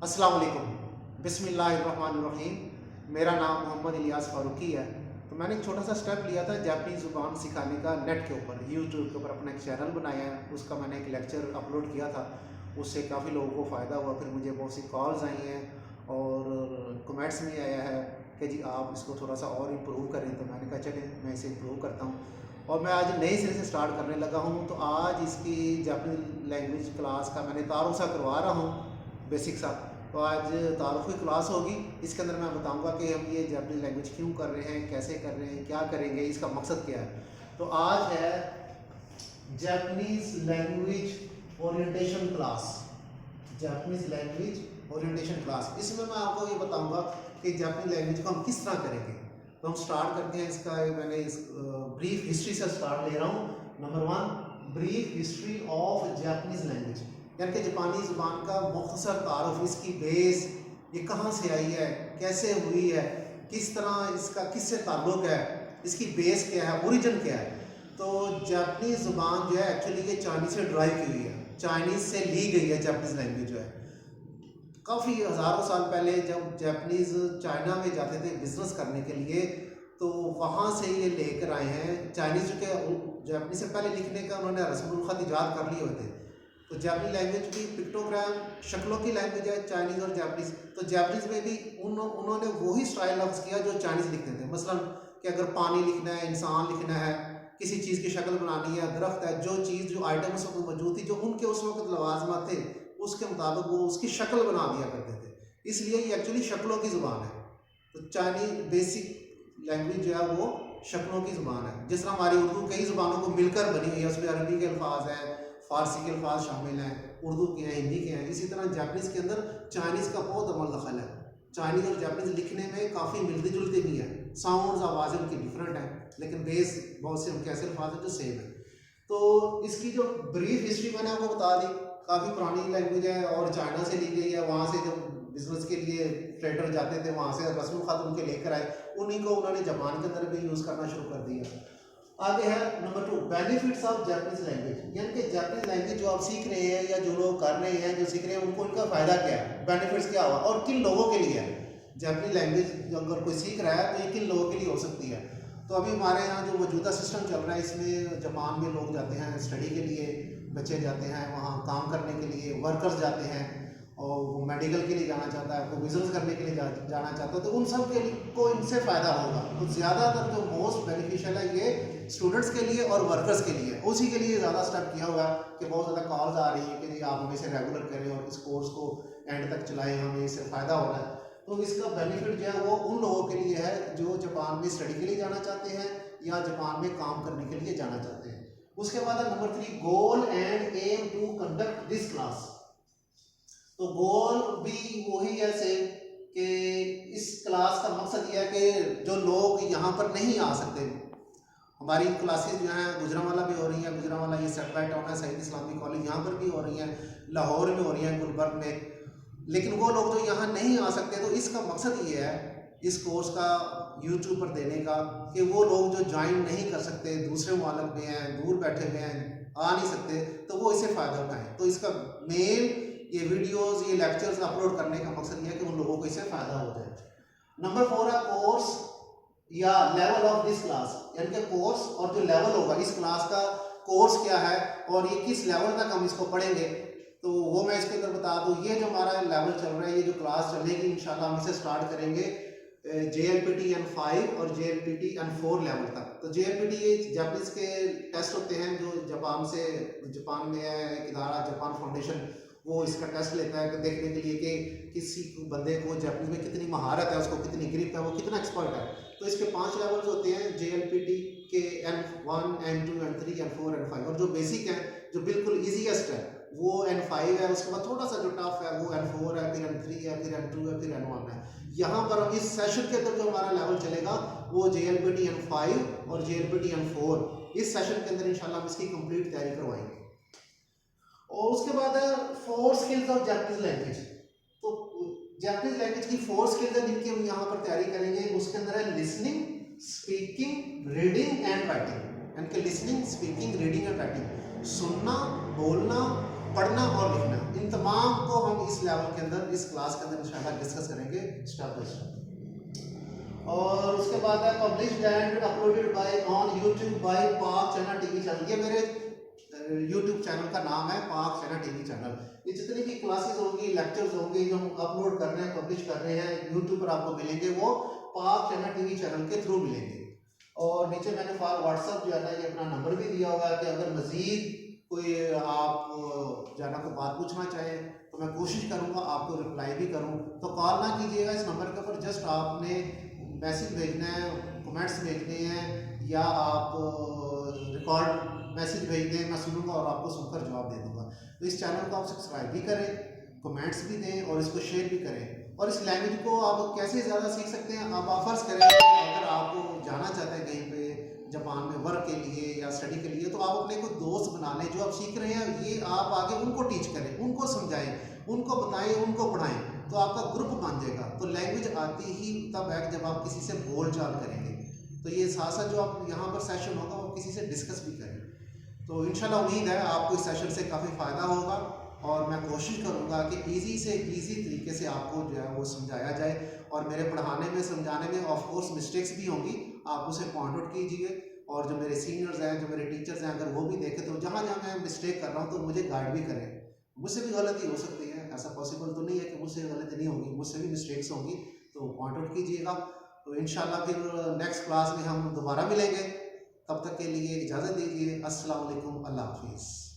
अस्सलाम वालेकुम। बिस्मिल्लाहिर्रहमानिर्रहीम। मेरा नाम मोहम्मद इलियास फ़ारूकी है। तो मैंने एक छोटा सा स्टेप लिया था जापानीज़ ज़ुबान सिखाने का नेट के ऊपर, यूट्यूब के ऊपर अपना एक चैनल बनाया है। उसका मैंने एक लेक्चर अपलोड किया था, उससे काफ़ी लोगों को फ़ायदा हुआ। फिर मुझे बहुत सी कॉल्स आई हैं और कमेंट्स में आया है कि जी आप इसको थोड़ा सा और इम्प्रूव करें। तो मैंने कहा चलें मैं इसे इम्प्रूव करता हूँ और मैं आज नए सिरे से स्टार्ट करने लगा हूँ। तो आज इसकी जापानी लैंग्वेज क्लास का मैंने तारुफ सा करवा रहा हूँ, बेसिक सा। तो आज तारुफ की क्लास होगी। इसके अंदर मैं बताऊंगा कि हम ये जापानीज़ लैंग्वेज क्यों कर रहे हैं, कैसे कर रहे हैं, क्या करेंगे, इसका मकसद क्या है। तो आज है Japanese language orientation class. Japanese language orientation class, इसमें मैं आपको ये बताऊंगा कि जापानी लैंग्वेज को हम किस तरह करेंगे। तो हम स्टार्ट करते हैं। इसका मैंने इस ब्रीफ हिस्ट्री से स्टार्ट ले रहा हूँ। Number 1, brief history of Japanese language, यानी कि जापानी ज़ुबान का मुख्तसर तारुफ, इसकी बेस, ये कहाँ से आई है, कैसे हुई है, किस तरह इसका किससे ताल्लुक़ है, इसकी बेस क्या है, ओरिजिन क्या है। तो जापानी ज़ुबान जो है एक्चुअली ये चाइनीज़ से ड्राइव की हुई है, चाइनीज़ से ली गई है जापानीज़ लैंग्वेज जो है। काफ़ी हज़ारों साल पहले जब जापानीज़ चाइना में जाते थे बिज़नेस करने के लिए, तो वहाँ से ये लेकर आए हैं। चाइनीज़ के जापानीज़ से पहले लिखने का उन्होंने रस्मुल ख़त ईजाद कर लिए हुए थे। तो जापानी लैंग्वेज भी पिक्टोग्राम शक्लों की लैंग्वेज है, चाइनीज़ और जापानीज़। तो जापानीज़ में भी उन्होंने वही स्टाइल लफ्ज़ किया जो चाइनीज़ लिखते थे। मसलन कि अगर पानी लिखना है, इंसान लिखना है, किसी चीज़ की शक्ल बनानी है, दरख्त है, जो चीज़ जो आइटम उस वक्त मौजूद थी, जो उनके उस वक्त लवाजमात थे, उसके मुताबिक वो उसकी शक्ल बना दिया करते थे। इसलिए ये एक्चुअली शक्लों की ज़ुबान है। तो चाइनीज़ बेसिक लैंग्वेज जो है वो शक्लों की ज़ुबान है। जिस तरह हमारी उर्दू कई ज़ुबानों को मिलकर बनी हुई है, उसमें अरबी के अल्फाज हैं, फ़ारसी के अल्फाज शामिल हैं, उर्दू के हैं, हिंदी के हैं। इसी तरह जापानीज़ के अंदर चाइनीज़ का बहुत अमल दखल है। चाइनीज़ और जापानीज़ लिखने में काफ़ी मिलते जुलते भी हैं, साउंड्स आवाज़ें उनकी डिफरेंट हैं, लेकिन बेस बहुत से उनके ऐसे अल्फाज हैं जो सेम है। तो इसकी जो ब्रीफ हिस्ट्री मैंने आपको बता दी, काफ़ी पुरानी लैंग्वेज है और चाइना से ली गई है। वहाँ से जब बिजनेस के लिए ट्रेडर जाते थे, वहाँ से रस्म ख़त उनके लेकर आए, उन्हीं को उन्होंने जापान के अंदर भी यूज़ करना शुरू कर दिया। आगे है number 2, benefits of Japanese language, यानी कि जापानीज लैंग्वेज जो आप सीख रहे हैं या जो लोग कर रहे हैं, जो सीख रहे हैं, उनको इनका फ़ायदा क्या है, बेनिफिट्स क्या हुआ और किन लोगों के लिए है। जापानी लैंग्वेज अगर कोई सीख रहा है तो ये किन लोगों के लिए हो सकती है। तो अभी हमारे यहाँ जो मौजूदा सिस्टम चल रहा है, इसमें जापान में लोग जाते हैं स्टडी के लिए, बच्चे जाते हैं वहाँ काम करने के लिए, वर्कर्स जाते हैं, और वो मेडिकल के लिए जाना चाहता है, वो बिजनेस करने के लिए जाना चाहता है। तो उन सब के को इनसे फ़ायदा होगा। तो ज़्यादातर जो मोस्ट बेनिफिशियल है ये स्टूडेंट्स के लिए और वर्कर्स के लिए। उसी के लिए ज़्यादा स्टेप किया हुआ है कि बहुत ज़्यादा कॉल्स आ रही है कि जी आप हमें इसे रेगुलर करें और इस कोर्स को एंड तक चलाएं, हमें इससे फ़ायदा हो रहा है। तो इसका बेनिफिट जो है वो उन लोगों के लिए है जो जापान में स्टडी के लिए जाना चाहते हैं या जापान में काम करने के लिए जाना चाहते हैं। उसके बाद है number 3, goal and aim to conduct this class. तो गोल भी वही है सेम कि इस क्लास का मकसद यह है कि जो लोग यहाँ पर नहीं आ सकते, हमारी क्लासेस जो हैं गुजरांवाला भी हो रही हैं, गुजरांवाला ये सेटेलाइट टाउन है, सईद इस्लामी कॉलेज, यहाँ पर भी हो रही हैं, लाहौर में हो रही हैं, गुलबर्ग में। लेकिन वो लोग जो यहाँ नहीं आ सकते, तो इसका मकसद ये है इस कोर्स का यूट्यूब पर देने का कि वो लोग जो ज्वाइन नहीं कर सकते, दूसरे मुल्क में हैं, दूर बैठे हुए हैं, आ नहीं सकते, तो वो इससे फ़ायदा उठाएँ। तो इसका मेन ये वीडियोस, ये लेक्चर्स अपलोड करने का मकसद ये है कि उन लोगों को इससे फ़ायदा हो जाए। नंबर 4 है कोर्स या लेवल ऑफ दिस क्लास, यानी कि कोर्स और जो लेवल होगा इस क्लास का, कोर्स क्या है और ये किस लेवल तक हम इसको पढ़ेंगे, तो वो मैं इसके अंदर बता दूँ। ये जो हमारा लेवल चल रहा है, ये जो क्लास चलेगी इंशाल्लाह हम इसे स्टार्ट करेंगे JLPT N5 और JLPT N4 लेवल तक। तो JLPT ये जापानीज़ के टेस्ट होते हैं जो जापान में है एक इदारा, जापान फाउंडेशन, वो इसका टेस्ट लेता है कि देखने के लिए कि किसी बंदे को जापानीज़ में कितनी महारत है, उसको कितनी ग्रिप है, वो कितना एक्सपर्ट है। तो इसके 5 लेवल्स होते हैं JLPT के, N1 N2 N3 N4 N5, और जो बेसिक है, जो बिल्कुल ईजीएस्ट है, वो N5 है। उसके बाद थोड़ा सा जो टफ है वो N4 है, फिर N3 है, फिर N2 है, फिर N1 है। यहाँ पर हम इस सेशन के अंदर जो हमारा लेवल चलेगा वो JLPT N5 और JLPT N4, इस सेशन के अंदर इंशाल्लाह हम इसकी कंप्लीट तैयारी करवाएंगे। और उसके बाद है 4 स्किल्स ऑफ जापानीज लैंग्वेज। तो जापानीज लैंग्वेज की 4 स्किल्स हैं जिनकी हम यहाँ पर तैयारी करेंगे। उसके अंदर है listening, speaking, reading and writing, यानी कि listening, speaking, reading and writing, सुनना, बोलना पढ़ना और लिखना, इन तमाम को हम इस लेवल के अंदर, इस क्लास के अंदर इंशाल्लाह डिस्कस करेंगे स्टेप बाय स्टेप। और उसके बाद है published and uploaded by on YouTube by Pak channel TV channel. ये मेरे यूट्यूब चैनल का नाम है, पाक चैनल टीवी चैनल। ये जितनी भी क्लासेस होंगी, लेक्चर्स होंगे जो हम अपलोड कर रहे हैं, पब्लिश कर रहे हैं, यूट्यूब पर आपको मिलेंगे, वो पाक चैनल टीवी चैनल के थ्रू मिलेंगे। और नीचे मैंने फॉर व्हाट्सअप जो है ना ये अपना नंबर भी दिया हुआ है कि अगर मजीद कोई आप जो है ना कोई बात पूछना चाहें तो मैं कोशिश करूंगा आपको रिप्लाई भी करूं। तो कॉल ना कीजिएगा इस नंबर के ऊपर, जस्ट आपने मैसेज भेजना है, कमेंट्स भेजने हैं, या आप रिकॉर्ड मैसेज भेज दें, मैं सुनूंगा और आपको सुनकर जवाब दे दूंगा। तो इस चैनल को आप सब्सक्राइब भी करें, कमेंट्स भी दें और इसको शेयर भी करें। और इस लैंग्वेज को आप कैसे ज़्यादा सीख सकते हैं, आप ऑफर्स करें। अगर आप जाना चाहते हैं कहीं पे जापान में वर्क के लिए या स्टडी के लिए, तो आप अपने कोई दोस्त बना लें जो आप सीख रहे हैं, ये आप आगे उनको टीच करें, उनको समझाएं, उनको बताएं, उनको पढ़ाएं, तो आपका ग्रुप बन जाएगा। तो लैंग्वेज आती ही तब है जब आप किसी से बोल चाल करेंगे। तो ये साथ साथ जो आप यहाँ पर सेशन होगा वो किसी से डिस्कस भी करें। तो इंशाल्लाह उम्मीद है आपको इस सेशन से काफ़ी फ़ायदा होगा, और मैं कोशिश करूंगा कि इजी से इजी तरीके से आपको जो है वो समझाया जाए। और मेरे पढ़ाने में, समझाने में ऑफ कोर्स मिस्टेक्स भी होंगी, आप उसे पॉइंट आउट कीजिए। और जो मेरे सीनियर्स हैं, जो मेरे टीचर्स हैं, अगर वो भी देखें तो जहाँ जहाँ मैं मिस्टेक कर रहा हूँ तो मुझे गाइड भी करें। मुझसे भी गलती हो सकती है, ऐसा पॉसिबल तो नहीं है कि मुझसे गलती नहीं होगी, मुझसे भी मिस्टेक्स होंगी, तो पॉइंट आउट कीजिएगा। तो इंशाल्लाह फिर नेक्स्ट क्लास में हम दोबारा मिलेंगे। तब तक के लिए इजाज़त दीजिए। अस्सलाम वालेकुम, अल्लाह हाफिज़।